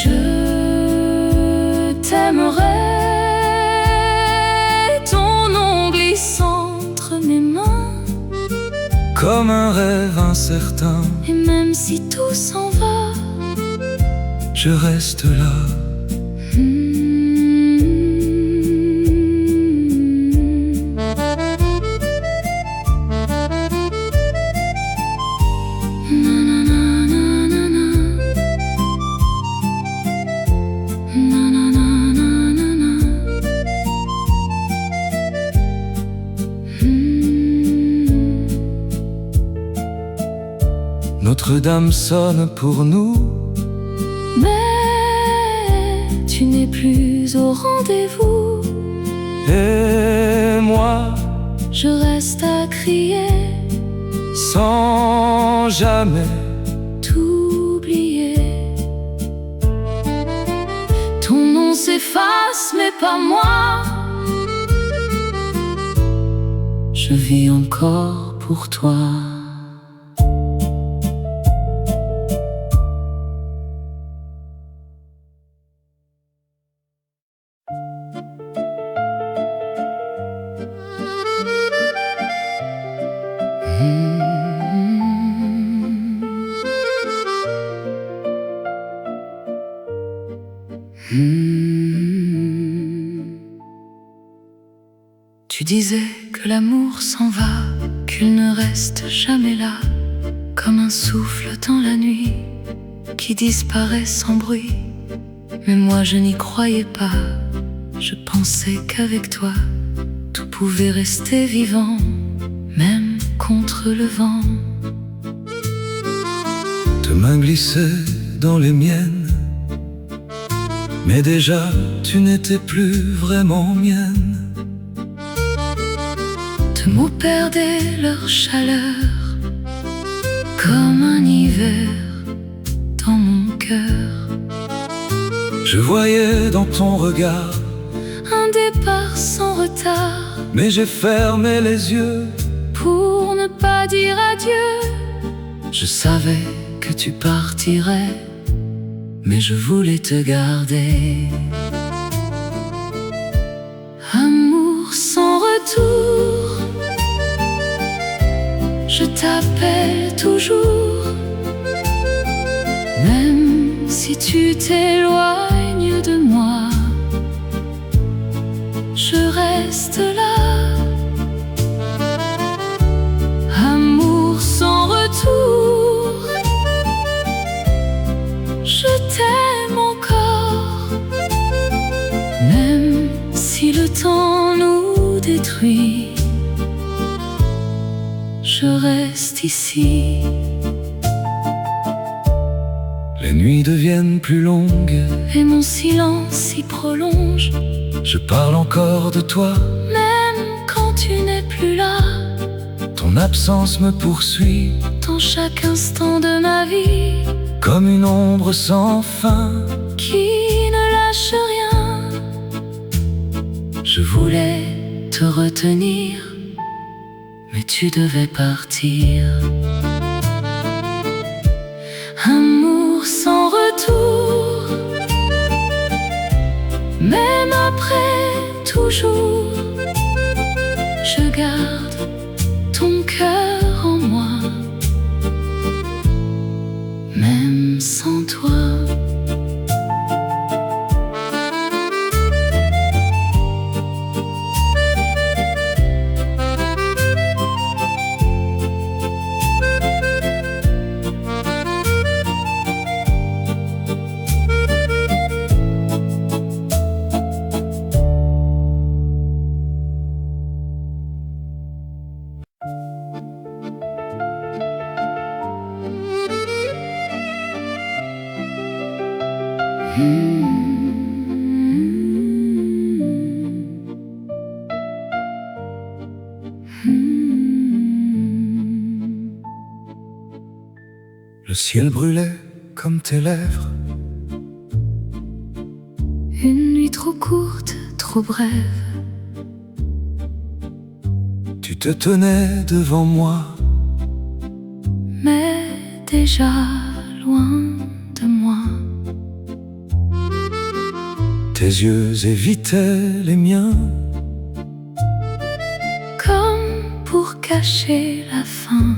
je t'aimerai. Ton nom glisse entre mes mains, Comme un rêve incertain, et même si tout s'en va, je reste là. Na, na, na. Notre-Dame sonne pour nous. Mais tu n'es plus au rendez-vous. Et moi, je reste à crier sans jamais t'oublier. Ton nom s'efface, mais pas moi. Je vis encore pour toi. Tu disais que l'amour s'en va, qu'il ne reste jamais là, comme un souffle dans la nuit qui disparaît sans bruit. Mais moi je n'y croyais pas, je pensais qu'avec toi tout pouvait rester vivant, même contre le vent. Tes mains glissaient dans les miennes, mais déjà tu n'étais plus vraiment mienne. Tes mots perdaient leur chaleur, comme un hiver dans mon cœur. Je voyais dans ton regard un départ sans retard, mais j'ai fermé les yeux pour ne pas dire adieu. Je savais que tu partirais, mais je voulais te garder. Amour sans retour, je t'appelle toujours. Même si tu t'éloignes de moi, je reste là. Amour sans retour, je t'aime encore. Même si le temps nous détruit, je reste ici. Les nuits deviennent plus longues et mon silence s'y prolonge. Je parle encore de toi, même quand tu n'es plus là. Ton absence me poursuit dans chaque instant de ma vie, comme une ombre sans fin qui ne lâche rien. Je voulais te retenir, mais tu devais partir. Amour sans retour, même après toujours, je garde ton cœur en moi, même sans toi. Le ciel brûlait comme tes lèvres. Une nuit trop courte, trop brève. Tu te tenais devant moi, mais déjà loin de moi. Tes yeux évitaient les miens, comme pour cacher la faim.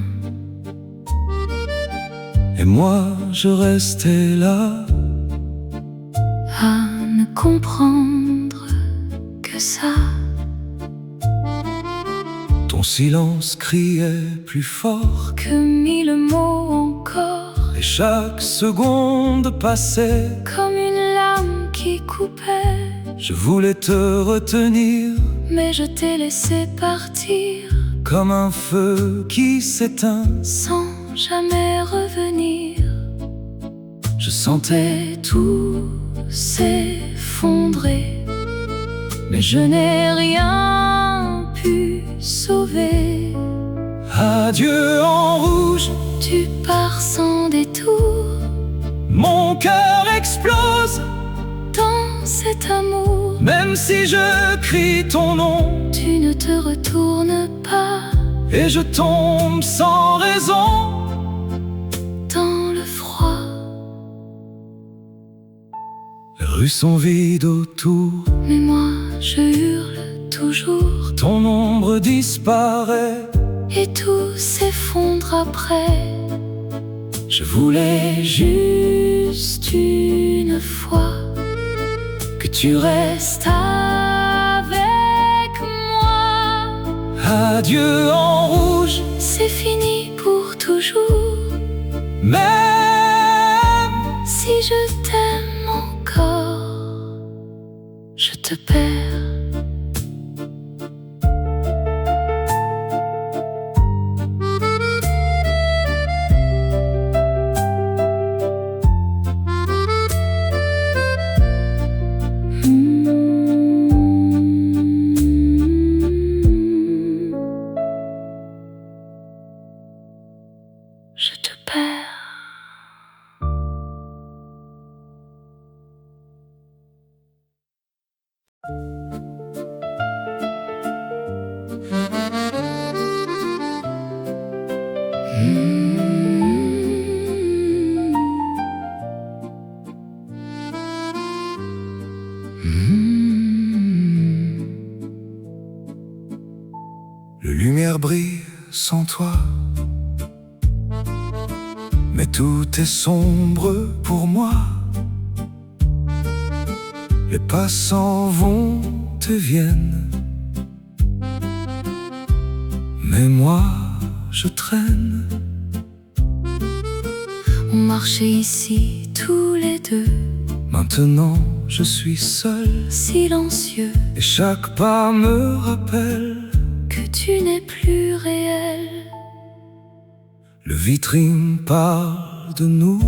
Et moi je restais là, à ne comprendre que ça. Ton silence criait plus fort que mille mots encore. Et chaque seconde passait comme une lame qui coupait. Je voulais te retenir, mais je t'ai laissé partir comme un feu qui s'éteint sans jamais revenir. Je sentais tout s'effondrer, mais je n'ai rien pu sauver. Adieu en rouge, Tu pars sans détour mon cœur explose. dans cet amour. Même si je crie ton nom Tu ne te retournes pas et je tombe sans raison dans le froid. Les rues sont vides autour, Mais moi je hurle toujours ton ombre disparaît. et tout s'effondre après. Je voulais Juste une fois que tu restes. avec moi. Adieu en rouge, C'est fini pour toujours. même Si je t'aime encore, je te perds. Je te perds. Les lumières brillent sans toi, mais tout est sombre pour moi. Les passants vont et viennent, mais moi je traîne. On marchait ici tous les deux, Maintenant je suis seul, silencieux, et chaque pas me rappelle que tu n'es plus réel. le vitrine parle de nous,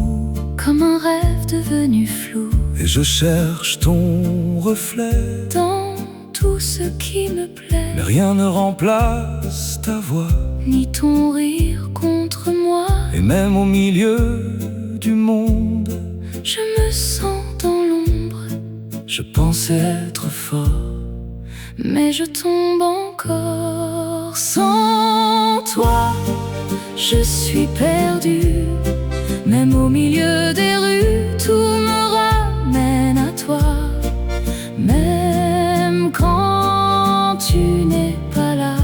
Comme un rêve devenu flou, et je cherche ton reflet. dans tout ce qui me plaît, Mais rien ne remplace ta voix, ni ton rire contre moi. et même au milieu du monde, Je me sens dans l'ombre, je pensais être fort. mais je tombe encore. Sans toi, je suis perdu. Même au milieu des rues, tout me ramène à toi. Même quand tu n'es pas là.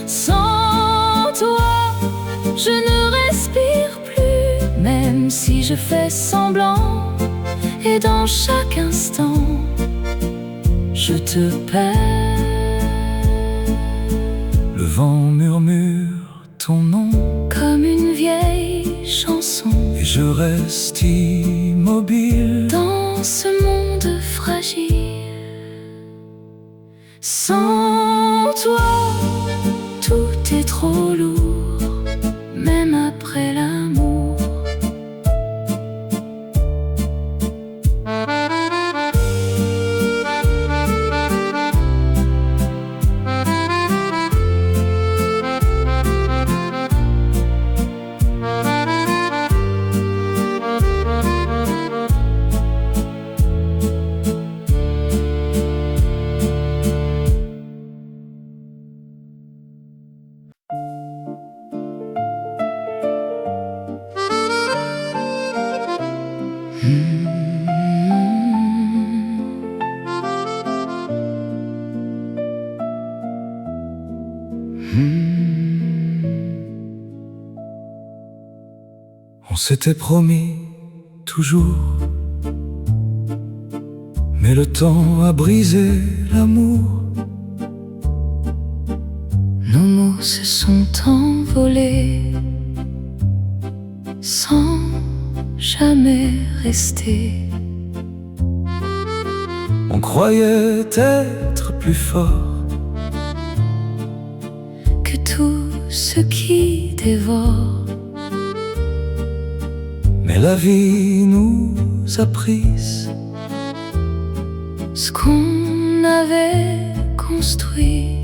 Sans toi, je ne respire plus. Même si je fais semblant, et dans chaque instant, je te perds. Le vent murmure ton nom, Comme une vieille chanson, et je reste immobile. dans ce monde fragile. Sans toi, tout est trop lourd, même après l'amour. On s'était promis toujours, mais le temps a brisé l'amour. Nos mots se sont envolés sans jamais rester. On croyait être plus fort Que tout ce qui dévore Mais la vie nous a prises. Ce qu'on avait construit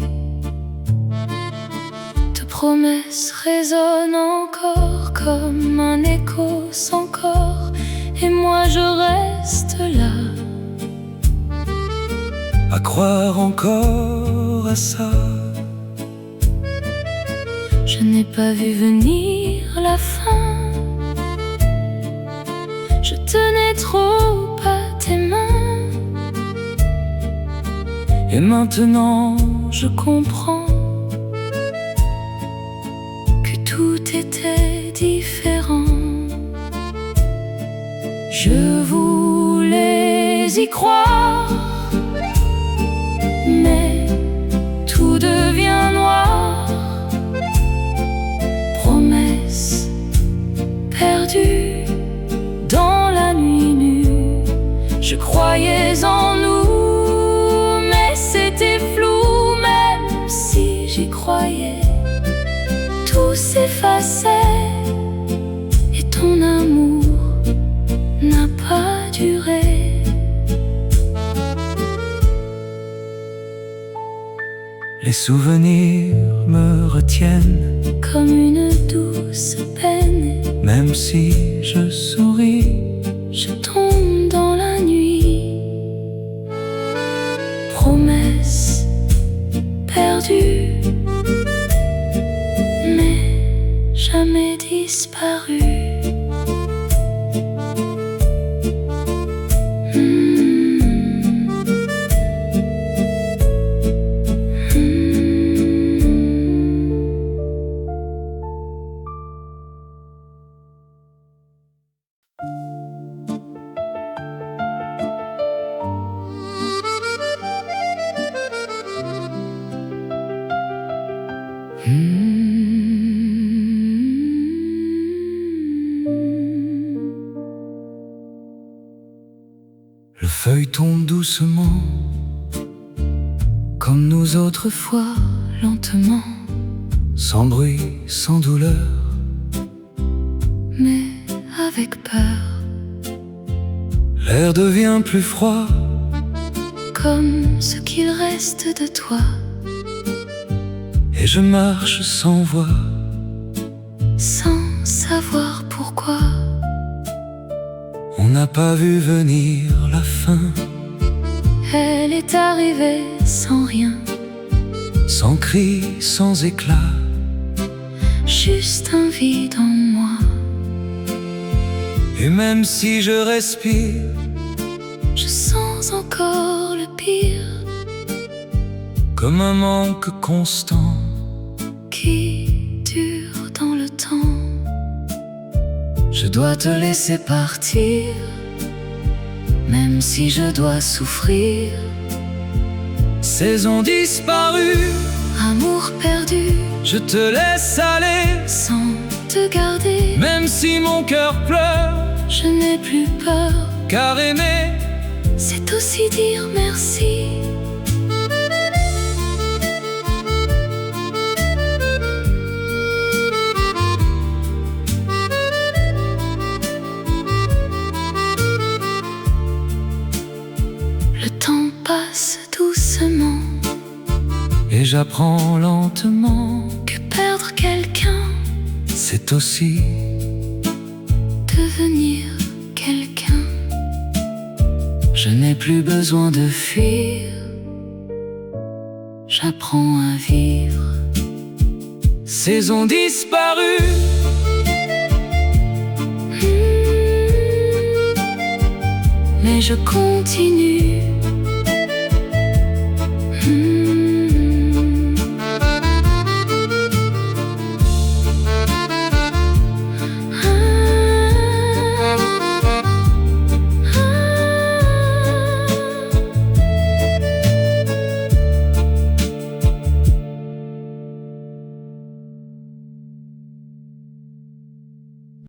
de promesses résonne encore comme un écho sans corps. Et moi je reste là, à croire encore à ça. Je n'ai pas vu venir la fin. Je tenais trop à tes mains. Et maintenant je comprends que tout était différent. Je voulais y croire, mais tout devient noir. Promesse perdue dans la nuit nue. Je croyais en nous, mais c'était flou. Même si j'y croyais, tout s'effaçait. Et ton amour n'a pas duré. Les souvenirs me retiennent Comme une douce peine, même si je souris. je tombe dans la nuit. Promesse perdue, mais jamais disparue. Le feuille tombe doucement, comme nous autrefois, Lentement, sans bruit, sans douleur. mais avec peur, L'air devient plus froid, comme ce qu'il reste de toi. et je marche sans voix. Sans savoir pourquoi, On n'a pas vu venir la fin, elle est arrivée sans rien. sans cri, sans éclat. Juste un vide en moi. Et même si je respire, Je sens encore le pire comme un manque constant. qui dure dans le temps. Je dois te laisser partir, Même si je dois souffrir, saison disparue. amour perdu, Je te laisse aller, sans te garder. même si mon cœur pleure. Je n'ai plus peur, Car aimer, c'est aussi dire merci. Le temps passe doucement, et j'apprends lentement, que perdre quelqu'un, c'est aussi devenir quelqu'un. je n'ai plus besoin de fuir. J'apprends à vivre. Saison disparue, Mais je continue